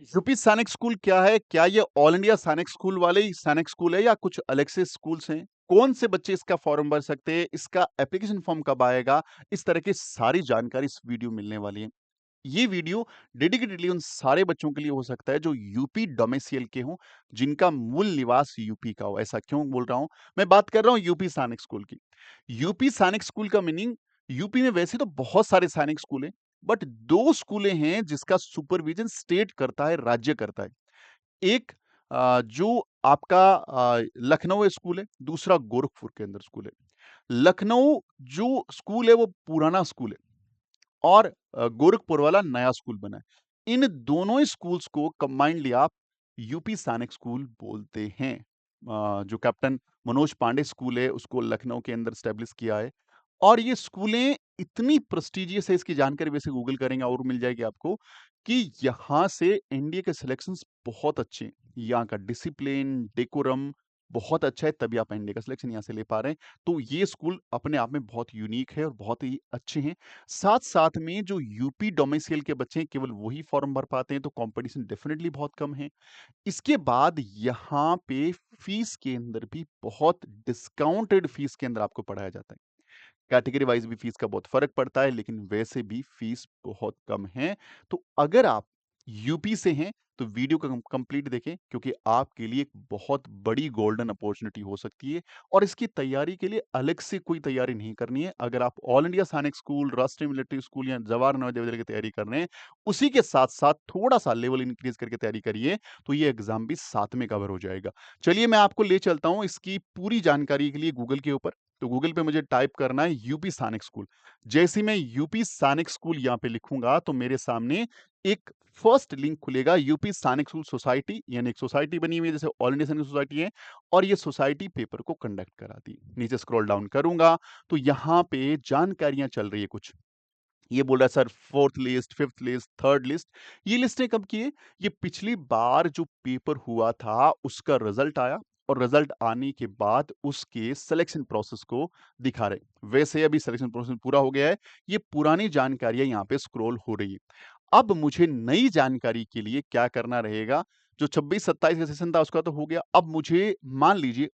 UP Sainik school क्या है? क्या ये ऑल इंडिया सैनिक स्कूल वाले ही सैनिक स्कूल है या कुछ अलग से स्कूल्स हैं? कौन से बच्चे इसका फॉर्म भर सकते हैं? इसका एप्लीकेशन फॉर्म कब आएगा? इस तरह की सारी जानकारी इस वीडियो में मिलने वाली है। ये वीडियो डेडिकेटेडली उन सारे बच्चों के लिए हो सकता है जो यूपी डोमिसाइल के हों, जिनका मूल निवास यूपी का हो। ऐसा क्यों बोल रहा हूँ? मैं बात कर रहा हूँ यूपी सैनिक स्कूल की। यूपी सैनिक स्कूल का मीनिंग यूपी में वैसे तो बहुत सारे सैनिक स्कूल हैं, बट 2 स्कूलें हैं जिसका सुपरविजन स्टेट करता है, राज्य करता है। एक जो आपका लखनऊ स्कूल है, दूसरा गोरखपुर के अंदर स्कूल है। लखनऊ जो स्कूल है वो पुराना स्कूल है और गोरखपुर वाला नया स्कूल बना है। इन दोनों ही स्कूल्स को कंबाइंडली आप यूपी सैनिक स्कूल बोलते हैं। जो कैप्टन मनोज पांडे स्कूल है उसको लखनऊ के अंदर एस्टेब्लिश किया है और ये स्कूलें इतनी प्रेस्टिजियस है, इसकी जानकारी वैसे गूगल करेंगे और मिल जाएगी आपको कि यहाँ से एनडीए के सिलेक्शंस बहुत अच्छे हैं। यहाँ का डिसिप्लिन, डेकोरम बहुत अच्छा है, तभी आप एनडीए का सिलेक्शन यहाँ से ले पा रहे हैं। तो ये स्कूल अपने आप में बहुत यूनिक है और बहुत ही अच्छे हैं। साथ-साथ में जो यूपी डोमिसाइल के बच्चे हैं, केवल वही फॉर्म भर पाते हैं, तो कॉम्पिटिशन डेफिनिटली बहुत कम है। इसके बाद यहाँ पे फीस के अंदर भी बहुत डिस्काउंटेड फीस के अंदर आपको पढ़ाया जाता है। कैटेगरी वाइज़ भी फीस का बहुत फ़र्क पड़ता है, लेकिन वैसे भी फीस बहुत कम है। तो अगर आप यूपी से हैं, तो वीडियो को कंप्लीट देखें क्योंकि आपके लिए एक बहुत बड़ी गोल्डन अपॉर्च्युनिटी हो सकती है और इसकी तैयारी के लिए अलग से कोई तैयारी नहीं करनी है। अगर आप all India Sainik school, Rashtriya military school या जवाहर नवोदय विद्यालय की तैयारी कर रहे हैं, उसी के साथ-साथ थोड़ा-सा लेवल इंक्रीज़ करके तैयारी करिए, तो ये एग्ज़ाम भी साथ में कवर हो जाएगा। चलिए मैं आपको ले चलता हूँ इसकी पूरी जानकारी के लिए गूगल के ऊपर। तो गूगल पे मुझे टाइप करना है यूपी सैनिक स्कूल। जैसे ही मैं यूपी सैनिक स्कूल यहाँ पे लिखूँगा तो मेरे सामने एक फर्स्ट लिंक खुलेगा यूपी सैनिक स्कूल सोसाइटी यानी एक सोसाइटी बनी हुई है जैसे ऑल इंडिया सैनिक सोसाइटी है और ये सोसाइटी पेपर को कंडक्ट कराती है। नीचे स्क्रॉल डाउन करूँगा तो यहाँ पे जानकारियाँ चल रही है कुछ। ये बोल रहा है sir 4th list, 5th list, 3rd list. ये लिस्टें कब की है? ये पिछली बार जो पेपर हुआ था उसका रिजल्ट आया और रिजल्ट आने के बाद उसके सिलेक्शन प्रोसेस को दिखा रहे। वैसे अभी सिलेक्शन प्रोसेस पूरा हो गया है। ये पुरानी जानकारियाँ यहाँ पे स्क्रॉल हो रही है। अब मुझे नई जानकारी के लिए क्या करना रहेगा? जो 26-27 का सेशन था उसका तो हो गया। अब मुझे मान लीजिए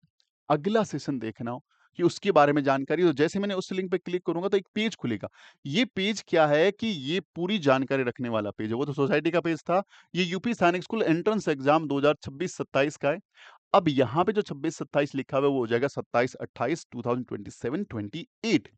अगला सेशन देखना हो कि उसके बारे में जानकारी तो जैसे मैंने उस लिंक पे क्लिक करूँगा तो एक पेज खुलेगा। ये पेज क्या है कि ये पूरी जानकारी रखने वाला पेज है। वो तो सोसाइटी का पेज था। ये UP Sainik school entrance exam 2026-27 का है। अब यहाँ पे जो 26-27 लिखा हुआ है वो हो जाएगा 27-28 2027-28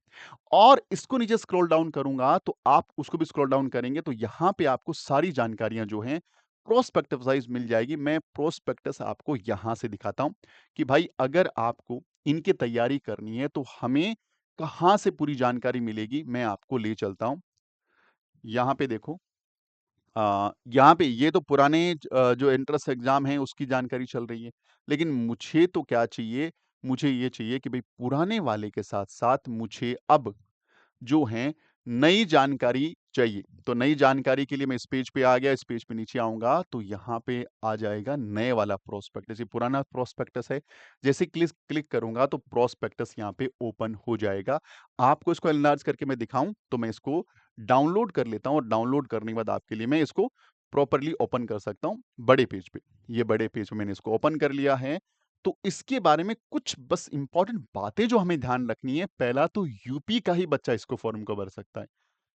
और इसको नीचे स्क्रॉल डाउन करूँगा तो आप उसको भी स्क्रॉल डाउन करेंगे तो यहाँ पे आपको सारी जानकारियाँ जो हैं प्रोस्पेक्टिव वाइज़ मिल जाएगी। मैं प्रोस्पेक्टस आपको यहाँ से दिखाता हूँ कि भाई अगर आपको इनकी तैयारी करनी है तो हमें कहाँ से पूरी जानकारी मिलेगी, मैं आपको ले चलता हूँ। यहाँ पे देखो यहाँ पे ये तो पुराने जो एंट्रेंस एग्ज़ाम हैं उसकी जानकारी चल रही है। लेकिन मुझे तो क्या चाहिए, मुझे ये चाहिए कि भई पुराने वाले के साथ-साथ मुझे अब जो हैं नई जानकारी चाहिए। तो नई जानकारी के लिए मैं इस पेज पे आ गया, इस पेज पे नीचे आऊँगा तो यहाँ पे आ जाएगा नए वाला प्रोस्पेक्टस। ये पुराना प्रोस्पेक्टस है। जैसे क्लिक क्लिक करूँगा तो प्रोस्पेक्टस यहाँ पे ओपन हो जाएगा। आपको इसको एनलार्ज करके मैं दिखाऊँ तो मैं इसको डाउनलोड कर लेता हूँ और डाउनलोड करने के बाद आपके लिए मैं इसको प्रॉपर्ली ओपन कर सकता हूँ बड़े पेज पे। ये बड़े पेज पे मैंने इसको ओपन कर लिया है। तो इसके बारे में कुछ बस इम्पोर्टेंट बातें जो हमें ध्यान रखनी है, पहला तो यूपी का ही बच्चा इसको फॉर्म को भर सकता है।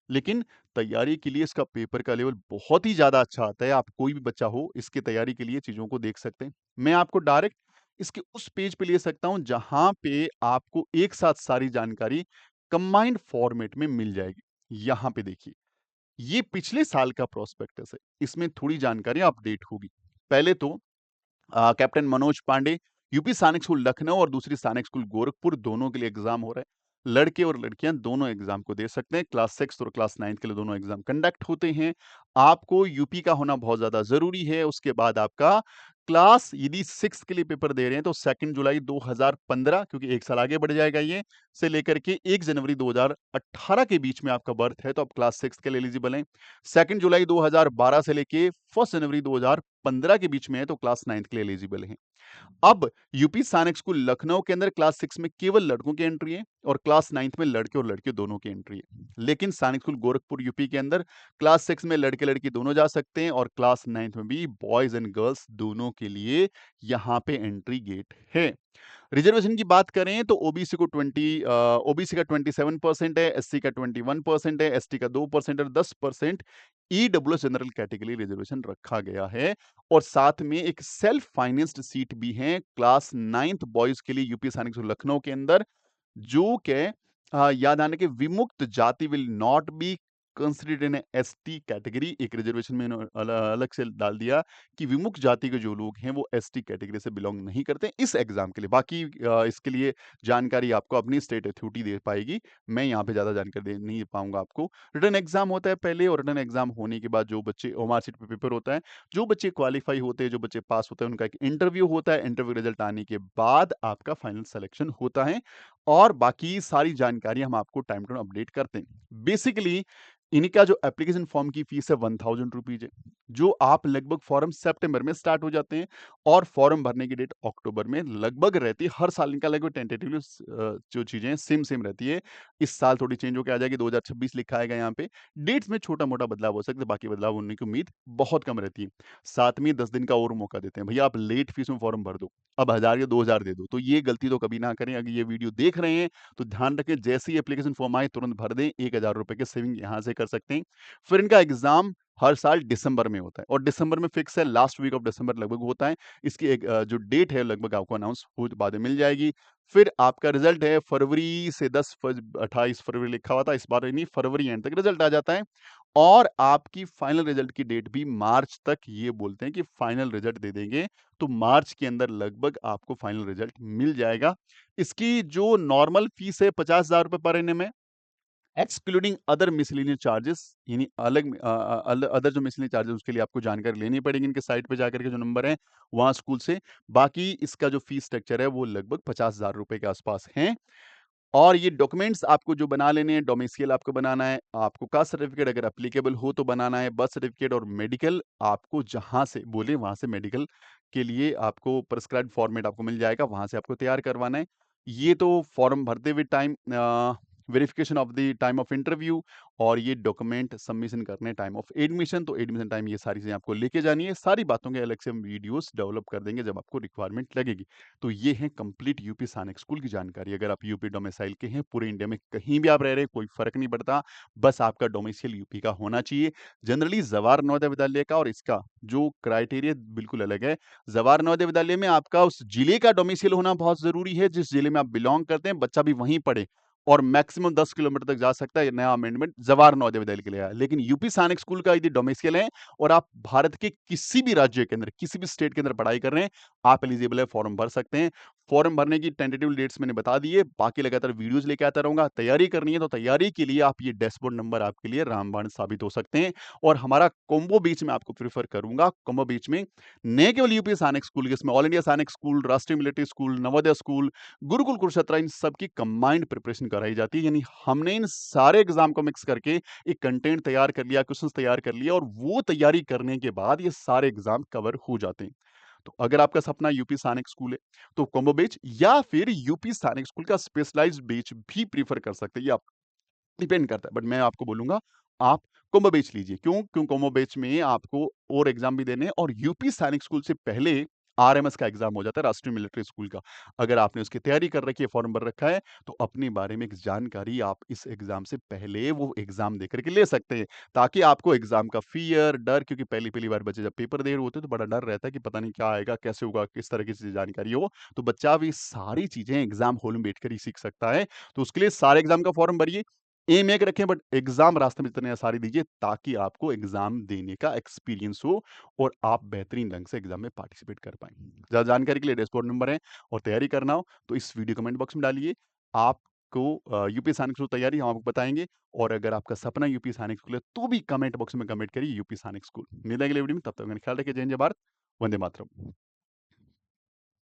लेकिन तैयारी के लिए इसका पेपर का लेवल बहुत ही ज़्यादा अच्छा आता है। आप कोई भी बच्चा हो, इसकी तैयारी के लिए चीज़ों को देख सकते हैं। मैं आपको डायरेक्ट इसके उस पेज पे ले सकता हूँ, जहाँ पे आपको एक साथ सारी जानकारी कंबाइंड फॉर्मेट में मिल जाएगी। यहाँ पे देखिए, ये पिछले साल का प्रोस्पेक्टस है। इसमें थोड़ी जानकारी अपडेट होगी। पहले तो captain Manoj Pandey, UP Sainik school Lucknow और दूसरी सैनिक स्कूल गोरखपुर दोनों के लिए एग्जाम हो रहे हैं। लड़के और लड़कियां दोनों एग्जाम को दे सकते हैं। क्लास 6 और क्लास 9 के लिए दोनों एग्जाम कंडक्ट होते हैं। आपको यूपी का होना बहुत ज्यादा जरूरी है। उसके बाद आपका क्लास यदि 6 के लिए पेपर दे रहे हैं तो 2 जुलाई 2015 क्योंकि 1 साल आगे बढ़ जाएगा ये, से लेकर के 1 जनवरी 2018 के बीच में आपका बर्थ है तो आप क्लास 6 के लिए एलिजिबल हैं। 2 जुलाई 2012 से लेके 1 जनवरी 2015 के बीच में है तो क्लास 9th के लिए एलिजिबल हैं। अब यूपी सैनिक स्कूल लखनऊ के अंदर क्लास 6 में केवल लड़कों की एंट्री है और क्लास 9th में लड़के और लड़के दोनों की एंट्री है। लेकिन सैनिक स्कूल गोरखपुर यूपी के अंदर क्लास 6 में लड़के लड़की दोनों जा सकते हैं और क्लास 9th में भी बॉयज एंड गर्ल्स दोनों के लिए यहाँ पे एंट्री गेट है। रिजर्वेशन की बात करें तो ओबीसी का 27% है, एससी का 21% है, एसटी का 2% और 10% ईडब्ल्यूएस जनरल कैटेगरी रिजर्वेशन रखा गया है और साथ में एक सेल्फ फाइनेंस्ड सीट भी है क्लास 9th बॉयज के लिए यूपी सैनिक स्कूल लखनऊ के अंदर, जो के याद आने के विमुक्त जाति will not be considered in ST category. एक रिजर्वेशन में इन्होंने अलग से डाल दिया कि विमुक्त जाति के जो लोग हैं वो एसटी कैटेगरी से बिलोंग नहीं करते इस एग्जाम के लिए। बाकी इसके लिए जानकारी आपको अपनी स्टेट अथॉरिटी दे पाएगी, मैं यहाँ पे ज्यादा जानकारी दे नहीं पाऊंगा आपको। रिटन एग्जाम होता है पहले और रिटन एग्जाम होने के बाद जो बच्चे ओमार सीट पे पेपर होता है, जो बच्चे क्वालिफाई होते हैं, जो बच्चे पास होते हैं, उनका एक इंटरव्यू होता है। इंटरव्यू रिजल्ट आने के बाद आपका फाइनल सिलेक्शन होता है और बाकी सारी जानकारी हम आपको टाइम टू अपडेट करते हैं। बेसिकली इनका जो एप्लीकेशन फॉर्म की फीस है 1000 रुपीज है, जो आप लगभग फॉर्म सितंबर में स्टार्ट हो जाते हैं और फॉर्म भरने की डेट अक्टूबर में लगभग रहती है। हर साल इनका लगभग टेंटेटिवली जो चीजें हैं सेम सेम रहती है। इस साल थोड़ी चेंज होकर आ जाएगी, 2026 लिखा आएगा यहाँ पे। डेट्स में छोटा मोटा बदलाव हो सकता है, बाकी बदलाव होने की उम्मीद बहुत कम रहती है। साथ में 10 दिन का और मौका देते हैं, भैया आप लेट फीस में फॉर्म भर दो, अब 1000 या 2000 दे दो। तो ये गलती तो कभी ना करें। अगर ये वीडियो देख रहे हैं तो ध्यान रखें, जैसे ही एप्लीकेशन फॉर्म आए तुरंत भर दें। 1000 रुपए के सेविंग यहाँ से कर सकते हैं। फिर इनका एग्जाम हर साल दिसंबर में होता है और दिसंबर में फिक्स है, लास्ट वीक ऑफ दिसंबर लगभग होता है। इसकी एक जो डेट है लगभग आपको अनाउंस हो बाद में मिल जाएगी। फिर आपका रिजल्ट है फरवरी से 28 फरवरी लिखा हुआ था, इस बार नहीं, फरवरी एंड तक रिजल्ट आ जाता है और आपकी फाइनल रिजल्ट की डेट भी मार्च तक, ये बोलते हैं कि फाइनल रिजल्ट दे देंगे तो मार्च के अंदर लगभग आपको फाइनल रिजल्ट मिल जाएगा। इसकी जो नॉर्मल फीस है 50,000 रुपए पर एनम है, एक्सक्लूडिंग अदर मिसलेनियस चार्जेस, यानी अदर जो मिसलेनियस चार्जेस उसके लिए आपको जानकारी लेनी पड़ेगी इनके साइट पे जाकर के, जो नंबर है वहां स्कूल से। बाकी इसका जो फीस स्ट्रक्चर है वो लगभग 50,000 रुपए के आसपास है। और ये डॉक्यूमेंट्स आपको जो बना लेने हैं, डोमिसाइल आपको बनाना है, आपको कास्ट सर्टिफिकेट अगर एप्लीकेबल हो तो बनाना है, बर्थ सर्टिफिकेट और मेडिकल आपको जहां से बोले वहां से मेडिकल के लिए आपको प्रिस्क्राइब फॉर्मेट आपको मिल जाएगा, वहां से आपको तैयार करवाना है। ये तो फॉर्म भरते हुए time, verification of the time of interview और ये डॉक्यूमेंट सबमिशन करने टाइम ऑफ एडमिशन, तो एडमिशन टाइम ये सारी चीजें आपको लेके जानी है। सारी बातों के अलग से हम वीडियोस डेवलप कर देंगे जब आपको रिक्वायरमेंट लगेगी। तो ये है कंप्लीट यूपी सैनिक स्कूल की जानकारी। अगर आप यूपी डोमिसाइल के हैं, पूरे इंडिया में कहीं भी आप रह रहे हैं, कोई फर्क नहीं पड़ता, बस आपका डोमिसाइल यूपी का होना चाहिए। जनरली जवाहर नवोदय विद्यालय का और इसका जो क्राइटेरिया बिल्कुल अलग है। जवाहर नवोदय विद्यालय में आपका उस जिले का डोमिसाइल होना बहुत जरूरी है, जिस जिले में आप बिलोंग करते हैं, बच्चा भी वहीं पढ़े और मैक्सिमम 10 किलोमीटर तक जा सकता है। नया अमेंडमेंट जवाहर नवोदय विद्यालय के लिए आया। लेकिन यूपी सैनिक स्कूल का यदि डोमिसाइल है और आप भारत के किसी भी राज्य के अंदर, किसी भी स्टेट के अंदर पढ़ाई कर रहे हैं, आप एलिजिबल है, फॉर्म भर सकते हैं। फॉर्म भरने की टेंटेटिव डेट्स मैंने बता दी है, बाकी लगातार वीडियोस लेके आता रहूंगा। तैयारी करनी है तो तैयारी के लिए आप ये डैशबोर्ड नंबर आपके लिए रामबाण साबित हो सकते हैं। और हमारा कॉम्बो बीच में आपको प्रीफर करूंगा। कॉम्बो बीच में न केवल यूपी सैनिक स्कूल, जिसमें all India Sainik school, Rashtriya military school, Navodaya school, Gurukul Kurukshetra, इन सबकी कंबाइंड प्रिपरेशन कराई जाती है। यानी हमने इन सारे एग्जाम को मिक्स करके एक कंटेंट तैयार कर लिया, क्वेश्चंस तैयार कर लिया और वो तैयारी करने के बाद ये सारे एग्जाम कवर हो जाते हैं। तो अगर आपका सपना यूपी सैनिक स्कूल है तो कॉम्बो बैच या फिर यूपी सैनिक स्कूल का स्पेशलाइज्ड बैच भी प्रीफर कर सकते हैं। ये आप डिपेंड करता है, बट मैं आपको बोलूंगा आप कॉम्बो बैच लीजिए। क्यों क्यों कॉम्बो बैच में आपको और एग्जाम भी देने हैं और यूपी सैनिक स्कूल से पहले आरएमएस का एग्जाम हो जाता है, राष्ट्रीय मिलिट्री स्कूल का। अगर आपने उसकी तैयारी कर रखी है, फॉर्म भर रखा है, तो अपने बारे में एक जानकारी आप इस एग्जाम से पहले वो एग्जाम देकर के ले सकते हैं, ताकि आपको एग्जाम का फियर, डर, क्योंकि पहली पहली बार बच्चे जब पेपर दे रहे होते हैं तो बड़ा डर रहता है कि पता नहीं क्या आएगा, कैसे होगा, किस तरह की चीजें जानकारी हो। तो बच्चा भी सारी चीजें एग्जाम हॉल में बैठकर ही सीख सकता है। तो उसके लिए सारे एग्जाम का फॉर्म भरिए, एम एक रखें, बट एग्जाम रास्ते में जितने सारी दीजिए ताकि आपको एग्जाम देने का एक्सपीरियंस हो और आप बेहतरीन ढंग से एग्जाम में पार्टिसिपेट कर पाएं। ज्यादा जानकारी के लिए डैशबोर्ड नंबर है और तैयारी करना हो तो इस वीडियो कमेंट बॉक्स में डालिए। आपको यूपी सैनिक स्कूल तैयारी हम आपको बताएंगे और अगर आपका सपना यूपी सैनिक स्कूल है तो भी कमेंट बॉक्स में कमेंट करिए यूपी सैनिक स्कूल। मिलेंगे अगले वीडियो में, तब तक ख्याल रखिए। जय हिंद, जय भारत, वंदे मातरम।